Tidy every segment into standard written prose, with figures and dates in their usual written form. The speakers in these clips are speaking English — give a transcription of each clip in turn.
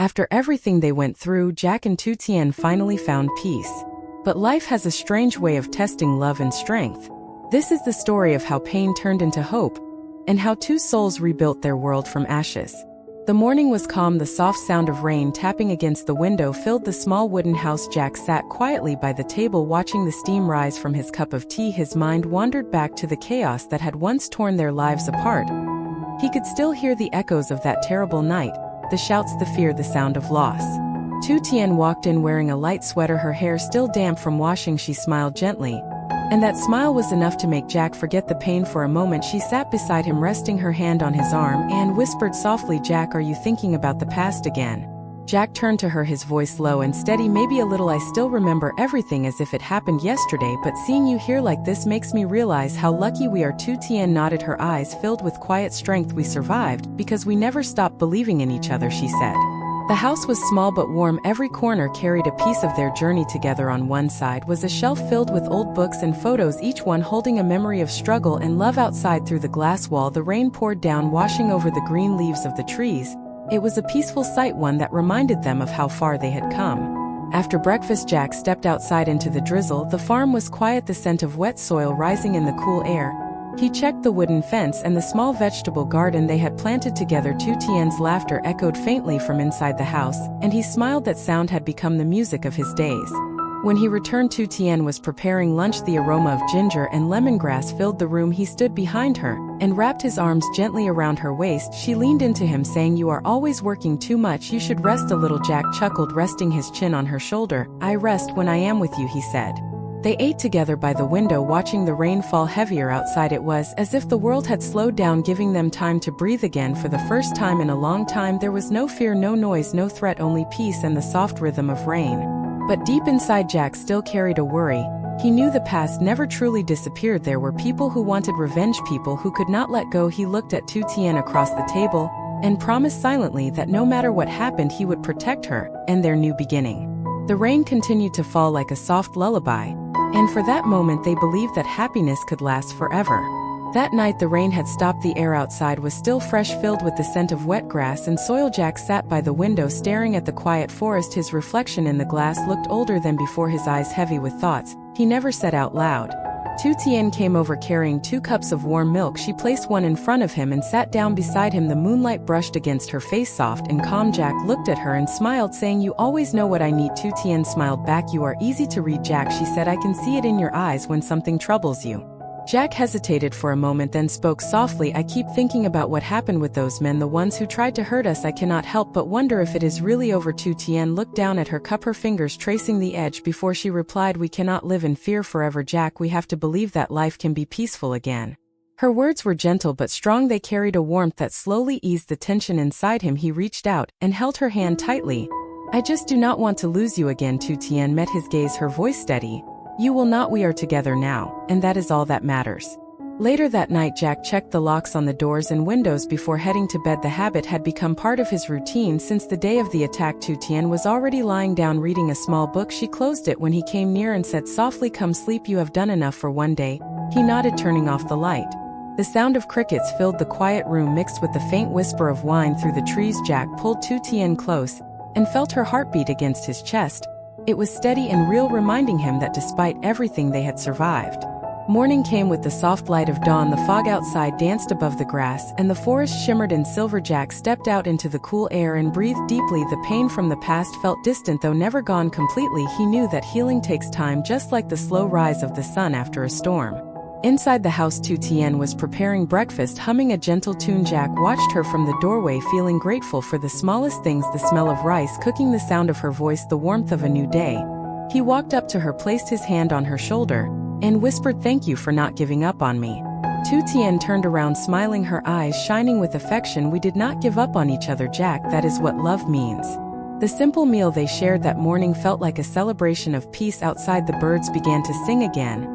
After everything they went through, Jack and Tu Tien finally found peace. But life has a strange way of testing love and strength. This is the story of how pain turned into hope, and how two souls rebuilt their world from ashes. The morning was calm. The soft sound of rain tapping against the window filled the small wooden house. Jack sat quietly by the table watching the steam rise from his cup of tea. His mind wandered back to the chaos that had once torn their lives apart. He could still hear the echoes of that terrible night, the shouts, the fear, the sound of loss. Tu Tien walked in wearing a light sweater, her hair still damp from washing. She smiled gently, and that smile was enough to make Jack forget the pain for a moment. She sat beside him, resting her hand on his arm, and whispered softly, "Jack, are you thinking about the past again?" Jack turned to her, his voice low and steady. "Maybe a little. I still remember everything as if it happened yesterday, but seeing you here like this makes me realize how lucky we are." Tu Tien nodded, her eyes filled with quiet strength. "We survived because we never stopped believing in each other," she said. The house was small but warm. Every corner carried a piece of their journey together. On one side was a shelf filled with old books and photos, each one holding a memory of struggle and love. Outside, through the glass wall, the rain poured down, washing over the green leaves of the trees. It was a peaceful sight, one that reminded them of how far they had come. After breakfast, Jack stepped outside into the drizzle. The farm was quiet, the scent of wet soil rising in the cool air. He checked the wooden fence and the small vegetable garden they had planted together. Tu Tien's laughter echoed faintly from inside the house, and he smiled. That sound had become the music of his days. When he returned, Tu Tien was preparing lunch. The aroma of ginger and lemongrass filled the room. He stood behind her and wrapped his arms gently around her waist. She leaned into him, saying, "You are always working too much. You should rest a little." Jack chuckled, resting his chin on her shoulder. "I rest when I am with you," he said. They ate together by the window, watching the rain fall heavier outside. It was as if the world had slowed down, giving them time to breathe again. For the first time in a long time, there was no fear, no noise, no threat, only peace and the soft rhythm of rain. But deep inside, Jack still carried a worry. He knew the past never truly disappeared. There were people who wanted revenge, people who could not let go. He looked at Tu Tien across the table and promised silently that no matter what happened, he would protect her and their new beginning. The rain continued to fall like a soft lullaby, and for that moment they believed that happiness could last forever. That night the rain had stopped. The air outside was still fresh, filled with the scent of wet grass and soil. Jack sat by the window, staring at the quiet forest. His reflection in the glass looked older than before, his eyes heavy with thoughts he never said out loud. Tu Tien came over carrying 2 cups of warm milk. She placed one in front of him and sat down beside him. The moonlight brushed against her face, soft and calm. Jack looked at her and smiled, saying, "You always know what I need." Tu Tien smiled back. "You are easy to read, Jack," she said. "I can see it in your eyes when something troubles you." Jack hesitated for a moment, then spoke softly. "I keep thinking about what happened with those men, the ones who tried to hurt us. I cannot help but wonder if it is really over." Tu Tien looked down at her cup, her fingers tracing the edge before she replied, "We cannot live in fear forever, Jack. We have to believe that life can be peaceful again." Her words were gentle but strong. They carried a warmth that slowly eased the tension inside him. He reached out and held her hand tightly. "I just do not want to lose you again." Tu Tien met his gaze, her voice steady. "You will not. We are together now, and that is all that matters." Later that night, Jack checked the locks on the doors and windows before heading to bed. The habit had become part of his routine since the day of the attack. Tu Tien was already lying down reading a small book. She closed it when he came near and said softly, "Come sleep. You have done enough for one day." He nodded, turning off the light. The sound of crickets filled the quiet room, mixed with the faint whisper of wind through the trees. Jack pulled Tu Tien close and felt her heartbeat against his chest. It was steady and real, reminding him that despite everything they had survived. Morning came with the soft light of dawn. The fog outside danced above the grass, and the forest shimmered in silver. Jack stepped out into the cool air and breathed deeply. The pain from the past felt distant, though never gone completely. He knew that healing takes time, just like the slow rise of the sun after a storm. Inside the house, Tu Tien was preparing breakfast, humming a gentle tune. Jack watched her from the doorway, feeling grateful for the smallest things, the smell of rice cooking, the sound of her voice, the warmth of a new day. He walked up to her, placed his hand on her shoulder, and whispered, "Thank you for not giving up on me." Tu Tien turned around, smiling, her eyes shining with affection. "We did not give up on each other, Jack. That is what love means." The simple meal they shared that morning felt like a celebration of peace. Outside, the birds began to sing again,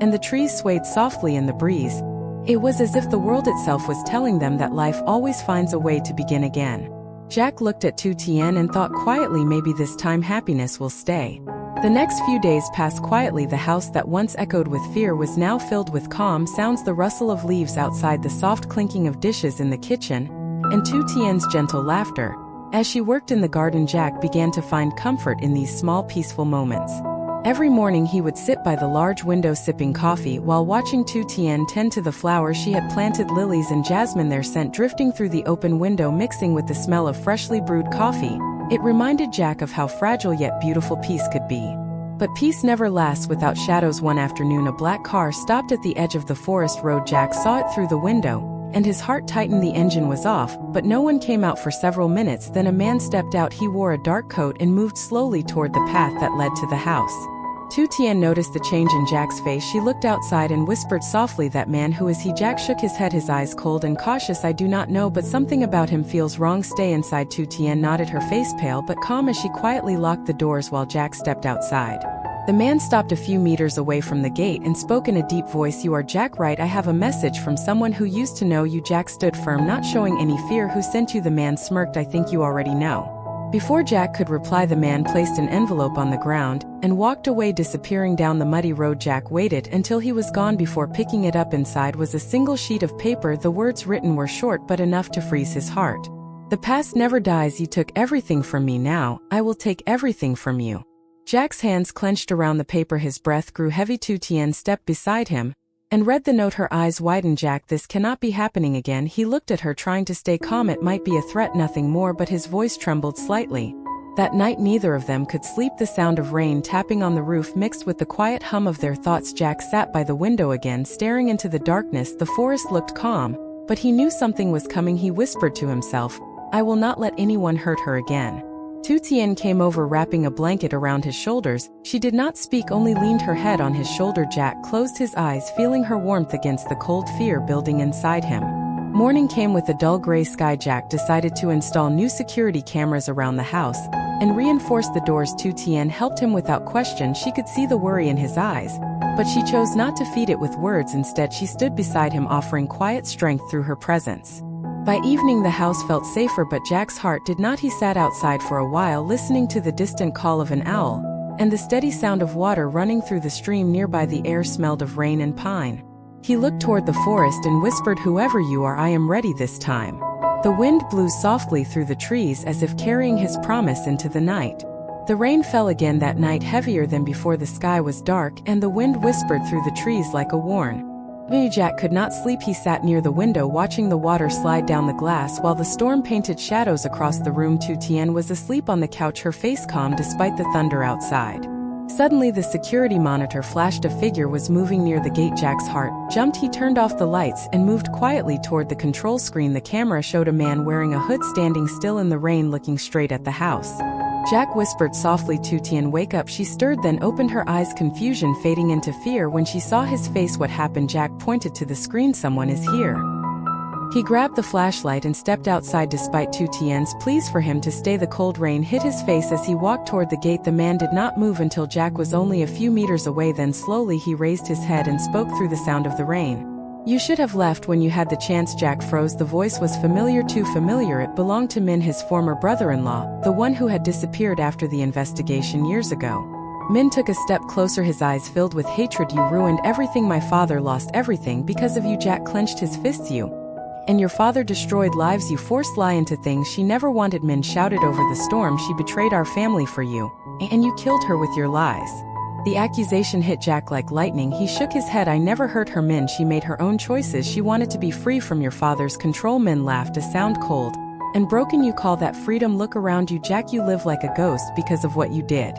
and the trees swayed softly in the breeze. It was as if the world itself was telling them that life always finds a way to begin again. Jack looked at Tu Tien and thought quietly, maybe this time happiness will stay. The next few days passed quietly. The house that once echoed with fear was now filled with calm sounds, the rustle of leaves outside, the soft clinking of dishes in the kitchen, and Tu Tien's gentle laughter. As she worked in the garden, Jack began to find comfort in these small peaceful moments. Every morning he would sit by the large window sipping coffee while watching Tu Tien tend to the flowers she had planted, lilies and jasmine, their scent drifting through the open window mixing with the smell of freshly brewed coffee. It reminded Jack of how fragile yet beautiful peace could be. But peace never lasts without shadows. One afternoon a black car stopped at the edge of the forest road. Jack saw it through the window, and his heart tightened. The engine was off, but no one came out for several minutes. Then a man stepped out. He wore a dark coat and moved slowly toward the path that led to the house. Tu Tien noticed the change in Jack's face. She looked outside and whispered softly, "That man, who is he?" Jack shook his head, his eyes cold and cautious. "I do not know, but something about him feels wrong. Stay inside." Tu Tien nodded, her face pale but calm as she quietly locked the doors while Jack stepped outside. The man stopped a few meters away from the gate and spoke in a deep voice. "You are Jack, right? I have a message from someone who used to know you." Jack stood firm, not showing any fear. "Who sent you?" The man smirked. "I think you already know." Before Jack could reply, the man placed an envelope on the ground and walked away, disappearing down the muddy road. Jack waited until he was gone before picking it up. Inside was a single sheet of paper. The words written were short but enough to freeze his heart. "The past never dies. You took everything from me. Now I will take everything from you." Jack's hands clenched around the paper. His breath grew heavy. Tu Tien stepped beside him and read the note. Her eyes widened. "Jack, this cannot be happening again." He looked at her, trying to stay calm. "It might be a threat, nothing more," but his voice trembled slightly. That night neither of them could sleep. The sound of rain tapping on the roof mixed with the quiet hum of their thoughts. Jack sat by the window again, staring into the darkness. The forest looked calm, but he knew something was coming. He whispered to himself, "I will not let anyone hurt her again." Tu Tien came over, wrapping a blanket around his shoulders. She did not speak, only leaned her head on his shoulder. Jack closed his eyes, feeling her warmth against the cold fear building inside him. Morning came with a dull gray sky. Jack decided to install new security cameras around the house and reinforce the doors. Tu Tien helped him without question. She could see the worry in his eyes, but she chose not to feed it with words. Instead, she stood beside him, offering quiet strength through her presence. By evening the house felt safer, but Jack's heart did not. He sat outside for a while, listening to the distant call of an owl and the steady sound of water running through the stream nearby. The air smelled of rain and pine. He looked toward the forest and whispered, "Whoever you are, I am ready this time." The wind blew softly through the trees as if carrying his promise into the night. The rain fell again that night, heavier than before. The sky was dark and the wind whispered through the trees like a warn. Jack could not sleep. He sat near the window, watching the water slide down the glass while the storm painted shadows across the room. Tu Tien was asleep on the couch, her face calm despite the thunder outside. Suddenly the security monitor flashed. A figure was moving near the gate. Jack's heart jumped. He turned off the lights and moved quietly toward the control screen. The camera showed a man wearing a hood standing still in the rain, looking straight at the house. Jack whispered softly, "Tu Tien, wake up." She stirred, then opened her eyes, confusion fading into fear when she saw his face. "What happened?" Jack pointed to the screen. "Someone is here." He grabbed the flashlight and stepped outside despite Tu Tien's pleas for him to stay. The cold rain hit his face as he walked toward the gate. The man did not move until Jack was only a few meters away. Then slowly he raised his head and spoke through the sound of the rain. "You should have left when you had the chance." Jack froze. The voice was familiar, too familiar. It belonged to Min, his former brother-in-law, the one who had disappeared after the investigation years ago. Min took a step closer, his eyes filled with hatred. "You ruined everything. My father lost everything because of you." Jack clenched his fists. "You and your father destroyed lives. You forced Lai into things she never wanted." Min shouted over the storm. "She betrayed our family for you, and you killed her with your lies." The accusation hit Jack like lightning. He shook his head. "I never hurt her, Min. She made her own choices. She wanted to be free from your father's control." Min laughed, a sound cold and broken. "You call that freedom? Look around you, Jack. You live like a ghost because of what you did."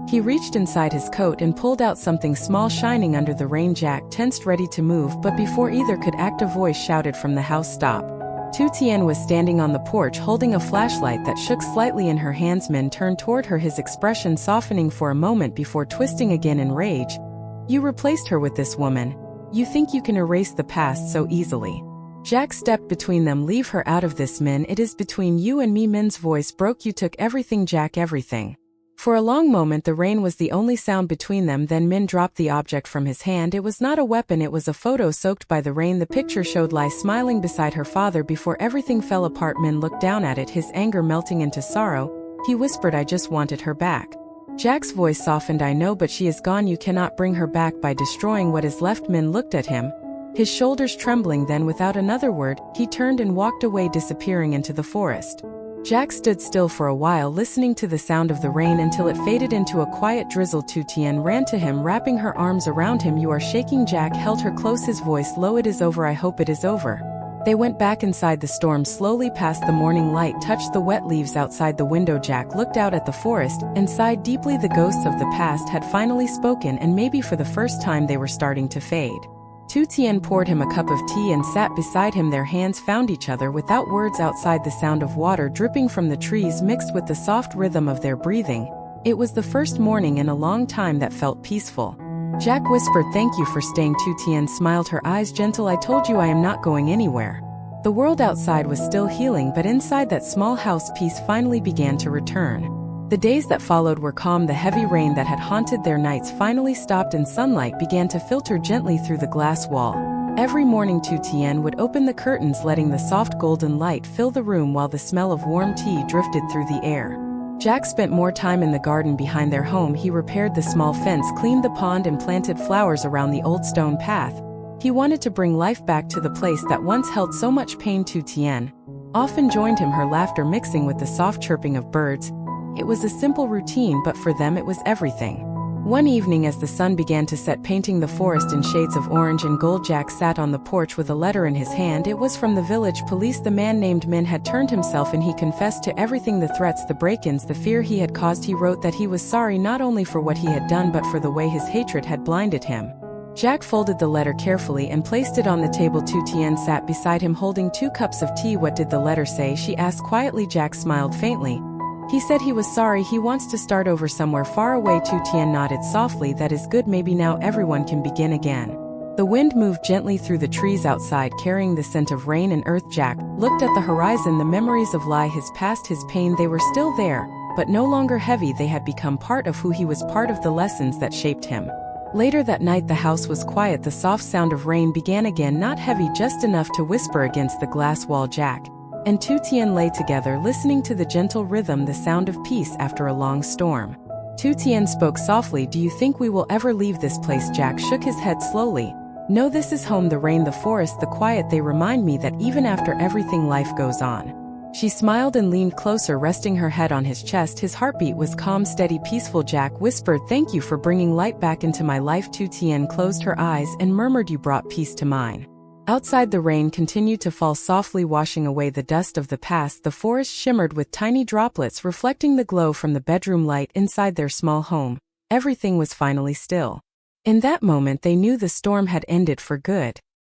He reached inside his coat and pulled out something small, shining under the rain. Jack tensed, ready to move, but before either could act, a voice shouted from the house, "Stop." Tu Tien was standing on the porch holding a flashlight that shook slightly in her hands. Min turned toward her, his expression softening for a moment before twisting again in rage. "You replaced her with this woman. You think you can erase the past so easily." Jack stepped between them. "Leave her out of this, Min. It is between you and me." Min's voice broke. "You took everything, Jack, everything." For a long moment the rain was the only sound between them. Then Min dropped the object from his hand. It was not a weapon, it was a photo soaked by the rain. The picture showed Lai smiling beside her father before everything fell apart. Min looked down at it, his anger melting into sorrow. He whispered, "I just wanted her back." Jack's voice softened. "I know, but she is gone. You cannot bring her back by destroying what is left." Min looked at him, his shoulders trembling. Then without another word, he turned and walked away, disappearing into the forest. Jack stood still for a while, listening to the sound of the rain until it faded into a quiet drizzle. Tu Tien ran to him, wrapping her arms around him. "You are shaking." Jack held her close, his voice low. "It is over. I hope it is over." They went back inside. The storm slowly passed. The morning light touched the wet leaves outside the window. Jack looked out at the forest and sighed deeply. The ghosts of the past had finally spoken, and maybe for the first time they were starting to fade. Tu Tien poured him a cup of tea and sat beside him. Their hands found each other without words. Outside, the sound of water dripping from the trees mixed with the soft rhythm of their breathing. It was the first morning in a long time that felt peaceful. Jack whispered, "Thank you for staying." Tu Tien smiled, her eyes gentle. "I told you I am not going anywhere." The world outside was still healing, but inside that small house, peace finally began to return. The days that followed were calm. The heavy rain that had haunted their nights finally stopped, and sunlight began to filter gently through the glass wall. Every morning Tu Tien would open the curtains, letting the soft golden light fill the room while the smell of warm tea drifted through the air. Jack spent more time in the garden behind their home. He repaired the small fence, cleaned the pond, and planted flowers around the old stone path. He wanted to bring life back to the place that once held so much pain. Tu Tien often joined him, her laughter mixing with the soft chirping of birds. It was a simple routine, but for them it was everything. One evening, as the sun began to set, painting the forest in shades of orange and gold, Jack sat on the porch with a letter in his hand. It was from the village police. The man named Min had turned himself in. He confessed to everything: the threats, the break-ins, the fear he had caused. He wrote that he was sorry not only for what he had done but for the way his hatred had blinded him. Jack folded the letter carefully and placed it on the table. Tu Tien sat beside him, holding 2 cups of tea. "What did the letter say?" she asked quietly. Jack smiled faintly. "He said he was sorry. He wants to start over somewhere far away." Tu Tien nodded softly. "That is good. Maybe now everyone can begin again." The wind moved gently through the trees outside, carrying the scent of rain and earth. Jack looked at the horizon. The memories of his past, his pain, they were still there, but no longer heavy. They had become part of who he was, part of the lessons that shaped him. Later that night, the house was quiet. The soft sound of rain began again, not heavy, just enough to whisper against the glass wall. Jack and Tu Tien lay together, listening to the gentle rhythm, the sound of peace after a long storm. Tu Tien spoke softly, "Do you think we will ever leave this place?" Jack shook his head slowly. "No, this is home. The rain, the forest, the quiet, they remind me that even after everything, life goes on." She smiled and leaned closer, resting her head on his chest. His heartbeat was calm, steady, peaceful. Jack whispered, "Thank you for bringing light back into my life." Tu Tien closed her eyes and murmured, "You brought peace to mine." Outside, the rain continued to fall softly, washing away the dust of the past. The forest shimmered with tiny droplets, reflecting the glow from the bedroom light inside their small home. Everything was finally still. In that moment, they knew the storm had ended for good.